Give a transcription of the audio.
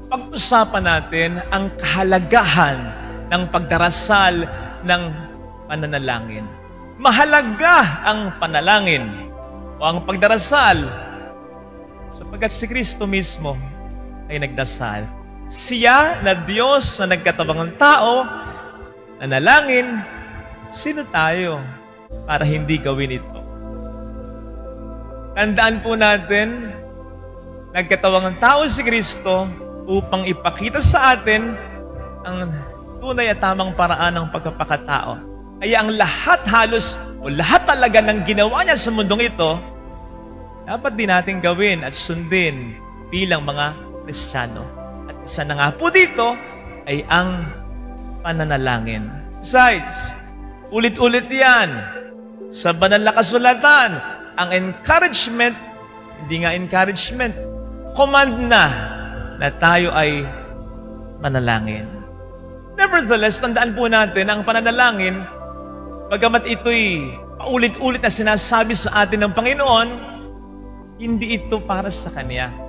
pag-usapan natin ang kahalagahan ng pagdarasal ng pananalangin. Mahalaga ang panalangin o ang pagdarasal sapagkat si Kristo mismo ay nagdasal. Siya na Diyos na nagkatawang tao, nanalangin, sino tayo para hindi gawin ito? Tandaan po natin, nagkatawang tao si Kristo upang ipakita sa atin ang tunay at tamang paraan ng pagkapakatao. Kaya ang lahat halos o lahat talaga ng ginawa niya sa mundong ito, dapat din natin gawin at sundin bilang mga Kristiyano. At isa na nga po dito ay ang pananalangin. Besides, ulit-ulit yan sa banal na kasulatan. Ang encouragement, hindi nga encouragement, command na tayo ay manalangin. Nevertheless, tandaan po natin ang pananalangin, bagamat ito'y paulit-ulit na sinasabi sa atin ng Panginoon, hindi ito para sa Kanya.